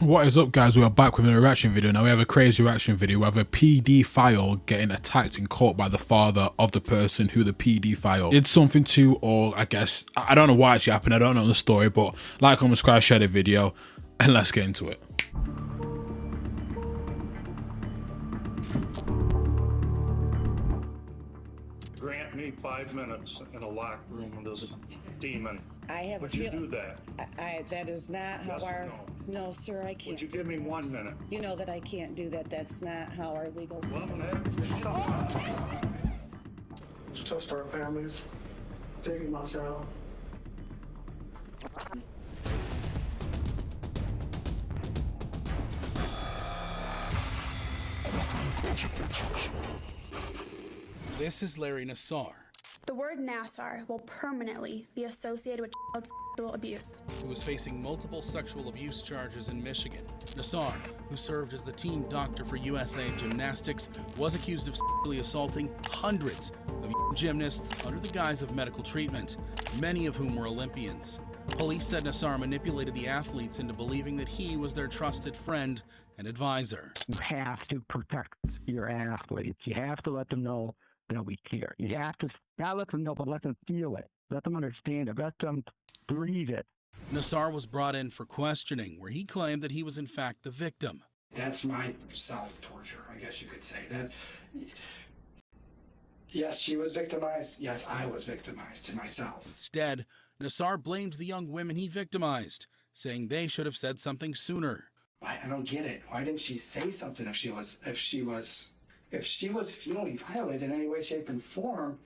What is up, guys? We are back with a reaction video. Now we have a crazy reaction video. We have a PD file getting attacked in court by the father of the person who the PD file did something to, or I guess I don't know why it happened. I don't know the story, but like, comment, subscribe, share the video, and let's get into it. Grant me 5 minutes in a locked room with this demon. I have Would a you feel- do that? that is not Yes how or our. no? No, sir, I can't. Would you give me 1 minute? You know that I can't do that. That's not how our legal Well, system. It's just our families taking my child. This is Larry Nassar, The word Nassar will permanently be associated with child sexual abuse. who was facing multiple sexual abuse charges in Michigan. Nassar, who served as the team doctor for USA Gymnastics, was accused of sexually assaulting hundreds of gymnasts under the guise of medical treatment, many of whom were Olympians. Police said Nassar manipulated the athletes into believing that he was their trusted friend and advisor. You have to protect your athletes. You have to let them know that we care. You have to not let them know, but let them feel it. Let them understand it. Let them breathe it. Nassar was brought in for questioning, where he claimed that he was in fact the victim. That's my self-torture, I guess you could say. That. Yes, she was victimized. Yes, I was victimized to myself. Instead, Nassar blamed the young women he victimized, saying they should have said something sooner. I don't get it. Why didn't she say something if she was feeling violated in any way, shape, and form?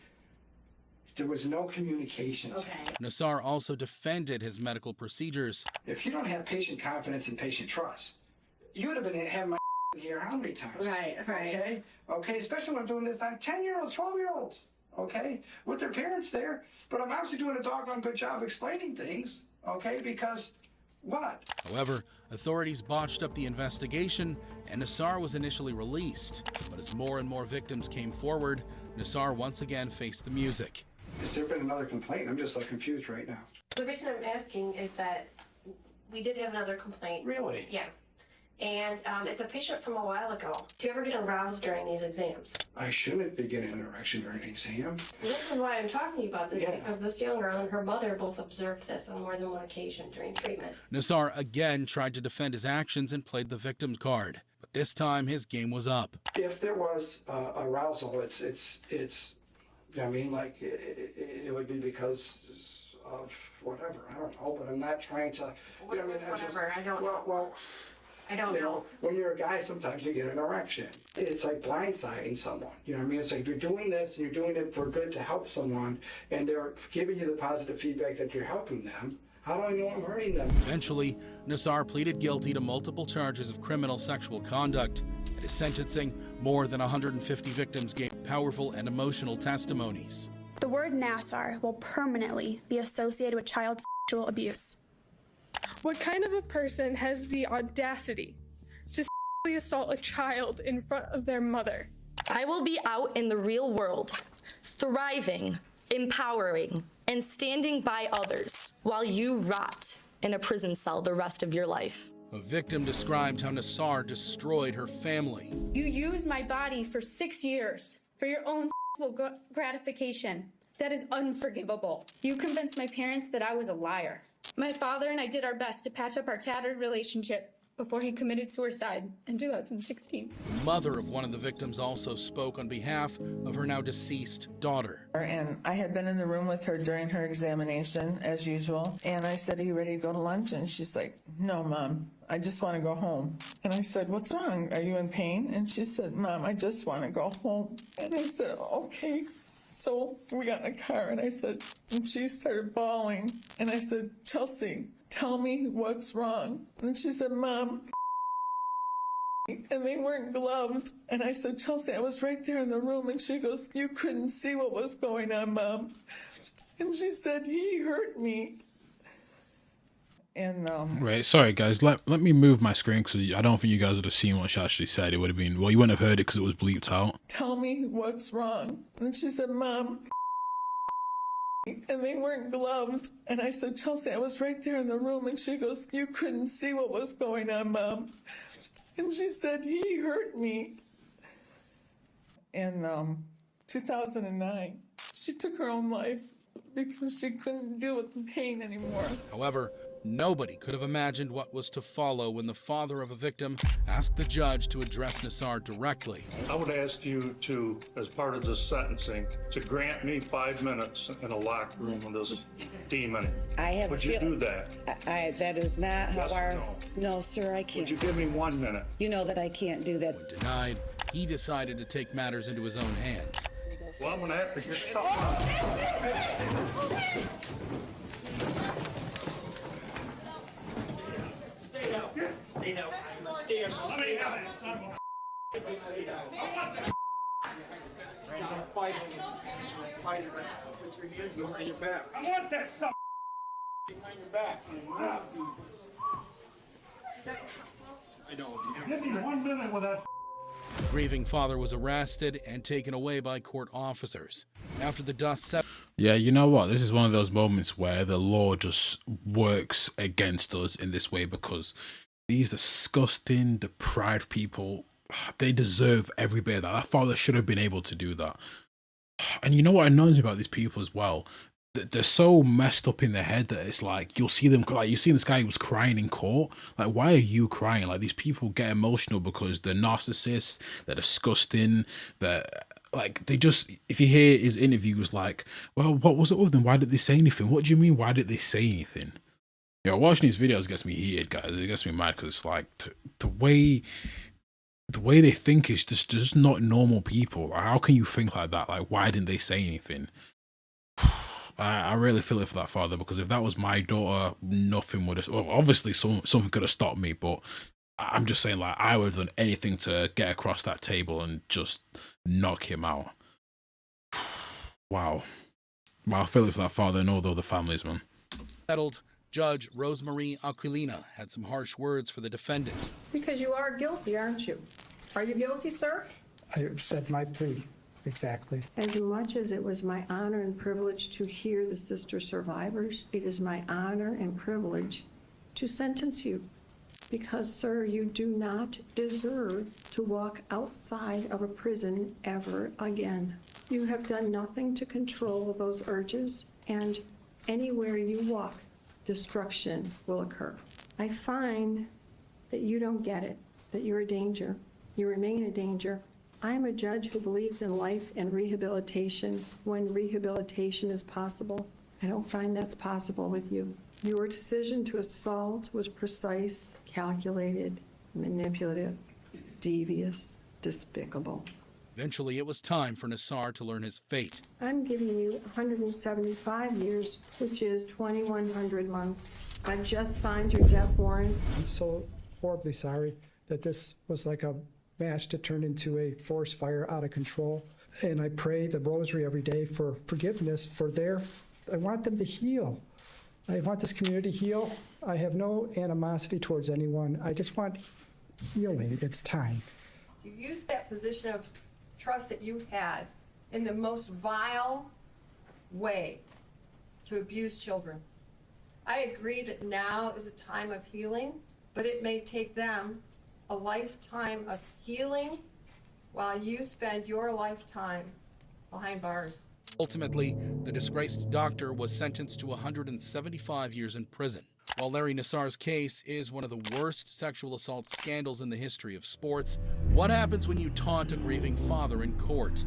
There was no communication. Okay. Nassar also defended his medical procedures. If you don't have patient confidence and patient trust, you would have been having my here how many times? Right. Okay, especially when I'm doing this on 10-year-olds, 12-year-olds, okay, with their parents there. But I'm obviously doing a doggone good job explaining things, okay, because what? However, authorities botched up the investigation, and Nassar was initially released. But as more and more victims came forward, Nassar once again faced the music. Has there been another complaint? I'm just like confused right now. The reason I'm asking is that we did have another complaint. Really? Yeah. And it's a patient from a while ago. Do you ever get aroused during these exams? I shouldn't be getting an erection during an exam. The reason why I'm talking to you about this Yeah. is because this young girl and her mother both observed this on more than one occasion during treatment. Nassar again tried to defend his actions and played the victim's card. But this time, his game was up. If there was arousal, it's. I mean, like it would be because of whatever. I don't know, but I'm not trying to. You know, Whatever, I don't know. Well, I don't you know. know, when you're a guy, sometimes you get an erection. It's like blindsiding someone. You know what I mean? It's like you're doing this, and you're doing it for good to help someone, and they're giving you the positive feedback that you're helping them. How do I know I'm hurting them? Eventually, Nassar pleaded guilty to multiple charges of criminal sexual conduct. At his sentencing, more than 150 victims gave powerful and emotional testimonies. The word Nassar will permanently be associated with child sexual abuse. What kind of a person has the audacity to sexually assault a child in front of their mother? I will be out in the real world, thriving, empowering, and standing by others while you rot in a prison cell the rest of your life. A victim described how Nassar destroyed her family. You used my body for 6 years for your own sexual gratification. That is unforgivable. You convinced my parents that I was a liar. My father and I did our best to patch up our tattered relationship before he committed suicide in 2016. The mother of one of the victims also spoke on behalf of her now deceased daughter. And I had been in the room with her during her examination, as usual. And I said, "Are you ready to go to lunch?" And she's like, "No, Mom, I just want to go home." And I said, "What's wrong? Are you in pain?" And she said, "Mom, I just want to go home." And I said, "Okay." So we got in the car and I said, and she started bawling. And I said, "Chelsea, tell me what's wrong." And she said, "Mom," and they weren't gloved. And I said, "Chelsea, I was right there in the room." And she goes, "You couldn't see what was going on, Mom." And she said, "He hurt me." And Right, sorry guys, let me move my screen because I don't think you guys would have seen what she actually said. It would have been, well, you wouldn't have heard it because it was bleeped out. "Tell me what's wrong." And she said, "Mom, and they weren't gloved. And I said, Chelsea, I was right there in the room. And she goes, you couldn't see what was going on, Mom. And she said, he hurt me. In 2009, she took her own life because she couldn't deal with the pain anymore. However, nobody could have imagined what was to follow when the father of a victim asked the judge to address Nassar directly. I would ask you to, as part of this sentencing, to grant me 5 minutes in a locked room with this demon. I have. Would you do that? That is not Yes how or our. no? No, sir, I can't. Would you give me 1 minute? You know that I can't do that. When denied, he decided to take matters into his own hands. Well, I'm gonna have to get stuff out. Stay down. Let me have it. I want that stuff. Behind your back. I know. Give me 1 minute with that. The grieving father was arrested and taken away by court officers. After the dust settled. Yeah, you know what? This is one of those moments where the law just works against us in this way, because these disgusting, deprived people, they deserve every bit of that. That father should have been able to do that. And you know what annoys me about these people as well? They're so messed up in their head that it's like, you'll see them, like, you see this guy who was crying in court. Like, why are you crying? Like, these people get emotional because they're narcissists, they're disgusting, they're like, they just, if you hear his interviews, like, well, what was it with them? Why did they say anything? What do you mean, why did they say anything? You know, watching these videos gets me heated, guys. It gets me mad because it's like, the way they think is just not normal people. Like, how can you think like that? Like, why didn't they say anything? I really feel it for that father, because if that was my daughter, nothing would have, well, obviously something could have stopped me, but I'm just saying, like, I would have done anything to get across that table and just knock him out. Wow. I feel it for that father and all the other families, man. Settled, Judge Rosemarie Aquilina had some harsh words for the defendant. Because you are guilty, aren't you? Are you guilty, sir? I said my plea. Exactly. As much as it was my honor and privilege to hear the sister survivors, it is my honor and privilege to sentence you. Because, sir, you do not deserve to walk outside of a prison ever again. You have done nothing to control those urges, and anywhere you walk, destruction will occur. I find that you don't get it, that you're a danger. You remain a danger. I am a judge who believes in life and rehabilitation when rehabilitation is possible. I don't find that's possible with you. Your decision to assault was precise, calculated, manipulative, devious, despicable. Eventually, it was time for Nassar to learn his fate. I'm giving you 175 years, which is 2,100 months. I just signed your death warrant. I'm so horribly sorry that this was like a match to turn into a forest fire out of control. And I pray the rosary every day for forgiveness for I want them to heal. I want this community to heal. I have no animosity towards anyone. I just want healing. It's time. You used that position of trust that you had in the most vile way to abuse children. I agree that now is a time of healing, but it may take them a lifetime of healing while you spend your lifetime behind bars. Ultimately, the disgraced doctor was sentenced to 175 years in prison. While Larry Nassar's case is one of the worst sexual assault scandals in the history of sports, what happens when you taunt a grieving father in court?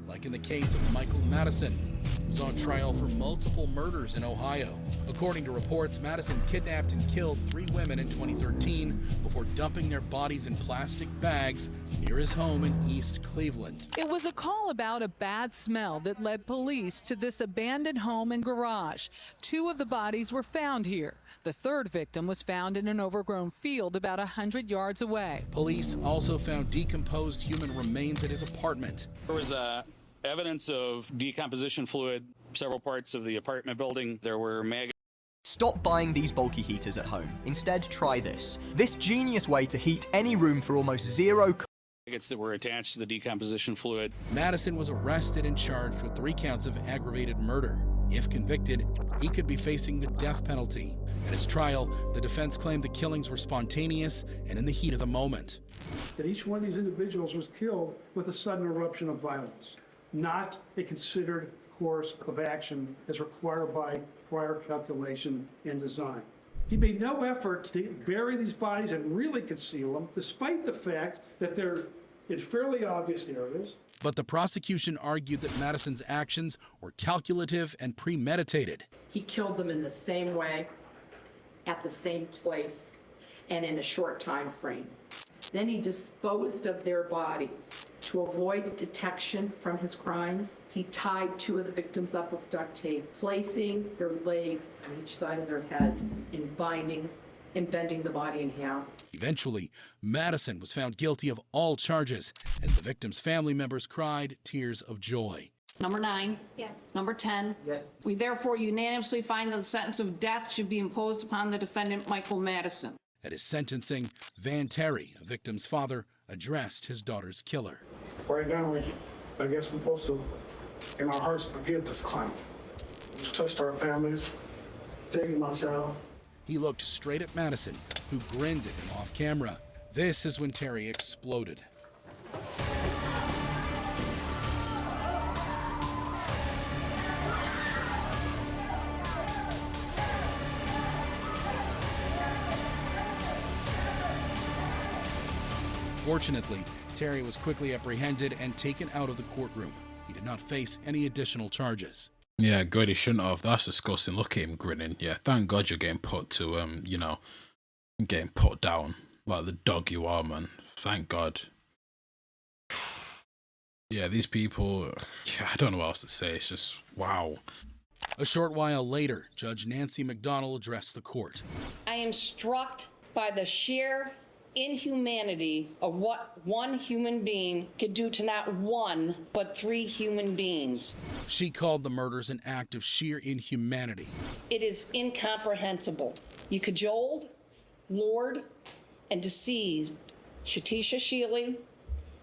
Like in the case of Michael Madison, who was on trial for multiple murders in Ohio. According to reports, Madison kidnapped and killed 3 women in 2013 before dumping their bodies in plastic bags near his home in East Cleveland. It was a call about a bad smell that led police to this abandoned home and garage. 2 of the bodies were found here. The 3rd victim was found in an overgrown field about 100 yards away. Police also found decomposed human remains at his apartment. There was evidence of decomposition fluid, several parts of the apartment building. There were maggots. Stop buying these bulky heaters at home. Instead, try this. This genius way to heat any room for almost zero maggots that were attached to the decomposition fluid. Madison was arrested and charged with 3 counts of aggravated murder. If convicted, he could be facing the death penalty. At his trial, the defense claimed the killings were spontaneous and in the heat of the moment. That each one of these individuals was killed with a sudden eruption of violence, not a considered course of action as required by prior calculation and design. He made no effort to bury these bodies and really conceal them, despite the fact that they're in fairly obvious areas. But the prosecution argued that Madison's actions were calculative and premeditated. He killed them in the same way, at the same place, and in a short time frame. Then he disposed of their bodies. To avoid detection from his crimes, he tied two of the victims up with duct tape, placing their legs on each side of their head and bending the body in half. Eventually, Madison was found guilty of all charges as the victims' family members cried tears of joy. Number 9. Yes. Number 10. Yes. We therefore unanimously find that the sentence of death should be imposed upon the defendant, Michael Madison. At his sentencing, Van Terry, a victim's father, addressed his daughter's killer. Right now, I guess we're supposed to, in our hearts, forgive this crime. It's touched our families, taking my child. He looked straight at Madison, who grinned at him off camera. This is when Terry exploded. Fortunately, Terry was quickly apprehended and taken out of the courtroom. He did not face any additional charges. Yeah, good, he shouldn't have. That's disgusting. Look at him grinning. Yeah, thank God you're getting put to, getting put down like the dog you are, man. Thank God. Yeah, these people, I don't know what else to say. It's just, wow. A short while later, Judge Nancy McDonnell addressed the court. I am struck by the sheer inhumanity of what one human being could do to not one, but 3 human beings. She called the murders an act of sheer inhumanity. It is incomprehensible. You cajoled, lured, and deceived Shatisha Shealy,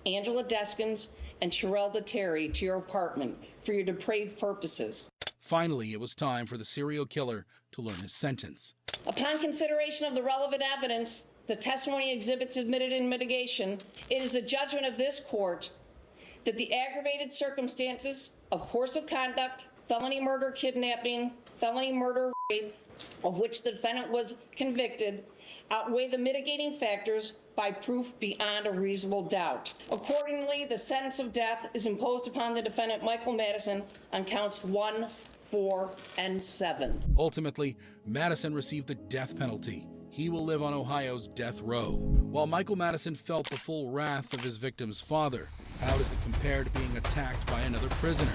Angela Deskins, and Sherelda Terry to your apartment for your depraved purposes. Finally, it was time for the serial killer to learn his sentence. Upon consideration of the relevant evidence, the testimony exhibits admitted in mitigation, it is a judgment of this court that the aggravated circumstances of course of conduct, felony murder, kidnapping, felony murder, rape, of which the defendant was convicted, outweigh the mitigating factors by proof beyond a reasonable doubt. Accordingly, the sentence of death is imposed upon the defendant, Michael Madison, on counts 1, 4, and 7. Ultimately, Madison received the death penalty. He will live on Ohio's death row. While Michael Madison felt the full wrath of his victim's father, how does it compare to being attacked by another prisoner?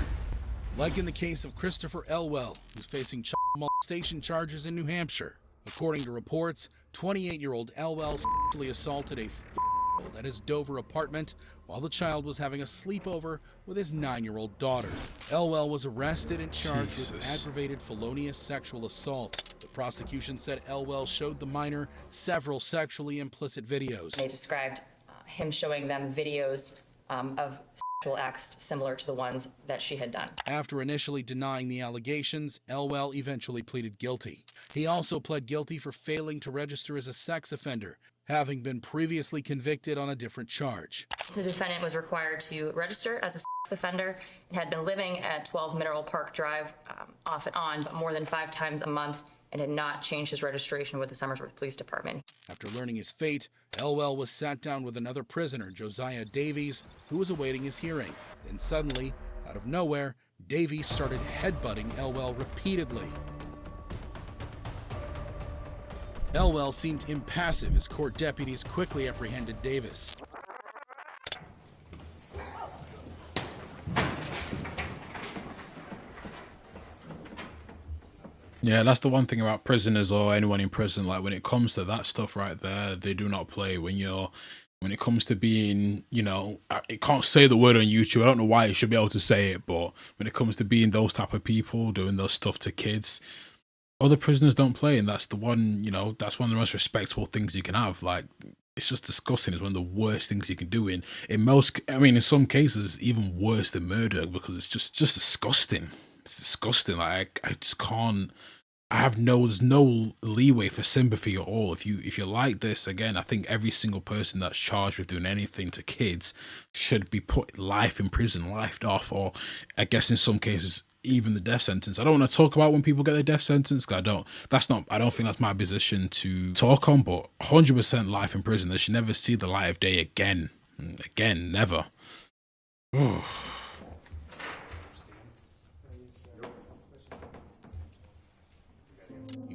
Like in the case of Christopher Elwell, who's facing child molestation charges in New Hampshire. According to reports, 28-year-old Elwell sexually assaulted a 4-year-old at his Dover apartment while the child was having a sleepover with his 9-year-old daughter. Elwell was arrested and charged with aggravated felonious sexual assault. The prosecution said Elwell showed the minor several sexually implicit videos. They described him showing them videos of sexual acts similar to the ones that she had done. After initially denying the allegations, Elwell eventually pleaded guilty. He also pled guilty for failing to register as a sex offender, having been previously convicted on a different charge. The defendant was required to register as a sex offender and had been living at 12 Mineral Park Drive off and on, but more than 5 times a month, and had not changed his registration with the Somersworth Police Department. After learning his fate, Elwell was sat down with another prisoner, Josiah Davies, who was awaiting his hearing. Then suddenly, out of nowhere, Davies started headbutting Elwell repeatedly. Elwell seemed impassive as court deputies quickly apprehended Davis. Yeah, that's the one thing about prisoners or anyone in prison. Like when it comes to that stuff right there, they do not play. When it comes to being, it can't say the word on YouTube. I don't know why it should be able to say it, but when it comes to being those type of people doing those stuff to kids, other prisoners don't play, and that's the one. That's one of the most respectable things you can have. Like it's just disgusting. It's one of the worst things you can do. In some cases, it's even worse than murder because it's just disgusting. It's disgusting. Like I just can't. There's no leeway for sympathy at all. If you like this, again, I think every single person that's charged with doing anything to kids should be put life in prison, life off, or I guess in some cases even the death sentence. I don't want to talk about when people get their death sentence, because I don't think that's my position to talk on, but 100% life in prison. They should never see the light of day again. Again, never. He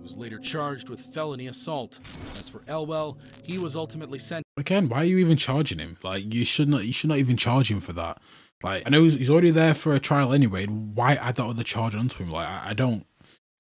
was later charged with felony assault. As for Elwell, he was ultimately sentenced. Again, why are you even charging him? Like, you should not even charge him for that. Like, I know he's already there for a trial anyway. Why add that other charge onto him? Like,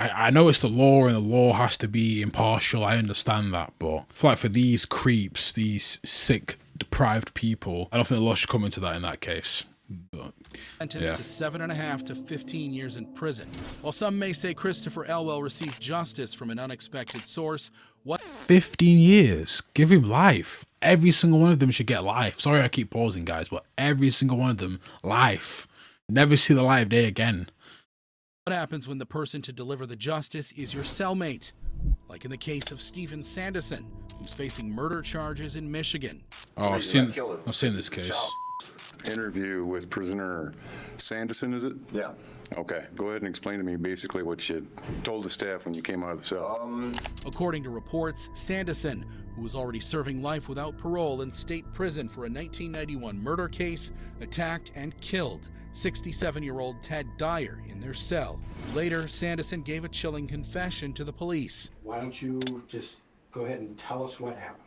I know it's the law and the law has to be impartial. I understand that, but I feel like for these creeps, these sick, deprived people, I don't think the law should come into that in that case. But, sentenced to 7.5 to 15 years in prison. While some may say Christopher Elwell received justice from an unexpected source, 15 years? Give him life. Every single one of them should get life. Sorry I keep pausing, guys, but every single one of them, life. Never see the light of day again. what happens when the person to deliver the justice is your cellmate? Like in the case of Stephen Sanderson, who's facing murder charges in Michigan. Oh, I've seen this case. Interview with prisoner Sanderson, is it? Yeah. Okay, go ahead and explain to me basically what you told the staff when you came out of the cell. According to reports, Sanderson, who was already serving life without parole in state prison for a 1991 murder case, attacked and killed 67-year-old Ted Dyer in their cell. Later, Sanderson gave a chilling confession to the police. Why don't you just go ahead and tell us what happened?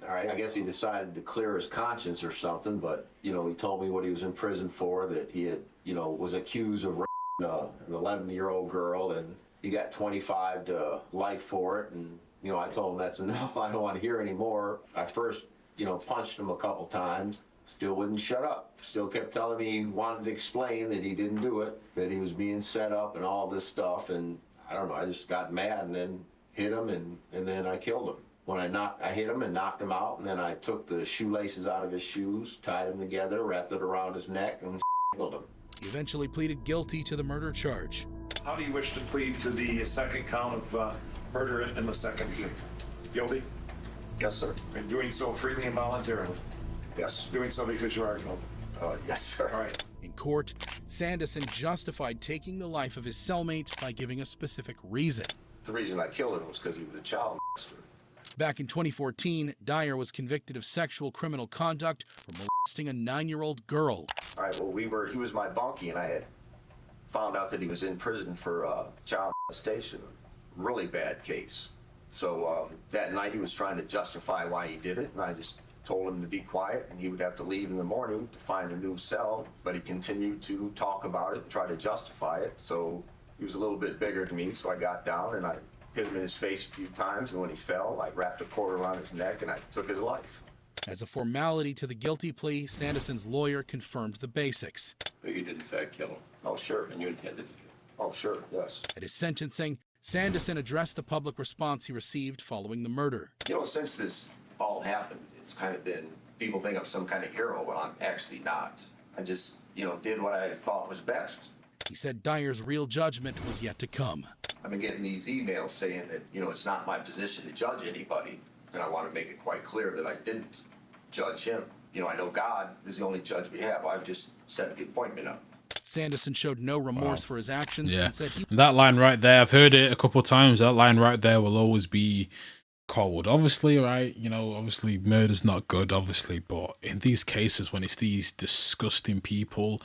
All right, I guess he decided to clear his conscience or something, but, you know, he told me what he was in prison for, that he had, you know, was accused of raping an 11-year-old girl, and he got 25 to life for it, and, you know, I told him that's enough, I don't want to hear any more. I first, you know, punched him a couple times, still wouldn't shut up, still kept telling me he wanted to explain that he didn't do it, that he was being set up and all this stuff, and I don't know, I just got mad and then hit him, and then I killed him. When I hit him and knocked him out, and then I took the shoelaces out of his shoes, tied them together, wrapped it around his neck, and killed him. He eventually pleaded guilty to the murder charge. How do you wish to plead to the second count of murder in the second degree? Guilty? Yes, sir. And doing so freely and voluntarily? Yes. Doing so because you are guilty? Yes, sir. All right. In court, Sanderson justified taking the life of his cellmate by giving a specific reason. The reason I killed him was because he was a child molester. Back in 2014, Dyer was convicted of sexual criminal conduct for molesting a 9-year-old girl. All right, well, he was my bunkie, and I had found out that he was in prison for child molestation. Really bad case. So that night he was trying to justify why he did it, and I just told him to be quiet, and he would have to leave in the morning to find a new cell, but he continued to talk about it and try to justify it. So he was a little bit bigger than me, so I got down and I hit him in his face a few times, and when he fell, I wrapped a cord around his neck and I took his life. As a formality to the guilty plea, Sanderson's lawyer confirmed the basics. But you did in fact kill him? Oh, sure. And you intended to? Oh, sure, yes. At his sentencing, Sanderson addressed the public response he received following the murder. You know, since this all happened, it's kind of been, people think I'm some kind of hero. Well, I'm actually not. I just, you know, did what I thought was best. He said Dyer's real judgment was yet to come. I've been getting these emails saying that, you know, it's not my position to judge anybody, and I want to make it quite clear that I didn't judge him. You know, I know God is the only judge we have. I've just set the appointment up. Sanderson showed no remorse for his actions and said he... That line right there, I've heard it a couple of times. That line right there will always be cold. Obviously, right? You know, obviously murder's not good, obviously, but in these cases when it's these disgusting people,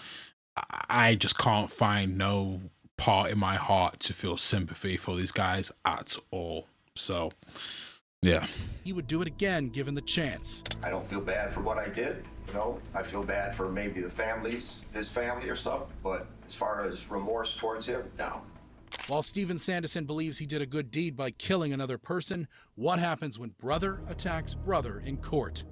I just can't find no part in my heart to feel sympathy for these guys at all. So, yeah. He would do it again given the chance. I don't feel bad for what I did. You know, I feel bad for maybe the families, his family or something, but as far as remorse towards him, no. While Stephen Sanderson believes he did a good deed by killing another person, what happens when brother attacks brother in court?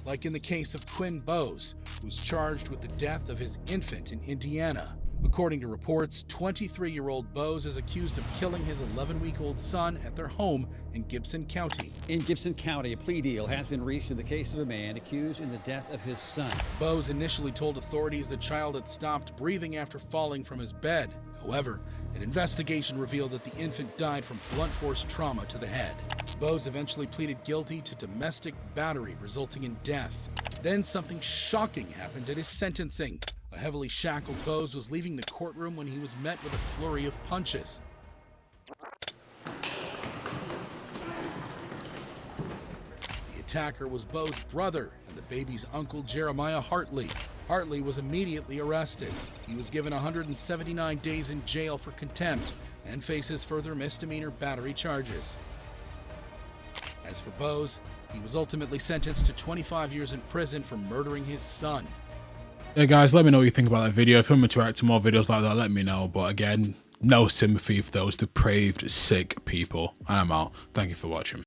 Like in the case of Quinn Bowes, who was charged with the death of his infant in Indiana. According to reports, 23-year-old Bose is accused of killing his 11-week-old son at their home in Gibson County. In Gibson County, a plea deal has been reached in the case of a man accused in the death of his son. Bose initially told authorities the child had stopped breathing after falling from his bed. However, an investigation revealed that the infant died from blunt force trauma to the head. Bose eventually pleaded guilty to domestic battery, resulting in death. Then something shocking happened at his sentencing. A heavily shackled Bose was leaving the courtroom when he was met with a flurry of punches. The attacker was Bo's brother and the baby's uncle, Jeremiah Hartley. Hartley was immediately arrested. He was given 179 days in jail for contempt and faces further misdemeanor battery charges. As for Bose, he was ultimately sentenced to 25 years in prison for murdering his son. Yeah, guys, let me know what you think about that video. If you want me to react to more videos like that, let me know. But again, no sympathy for those depraved, sick people. And I'm out. Thank you for watching.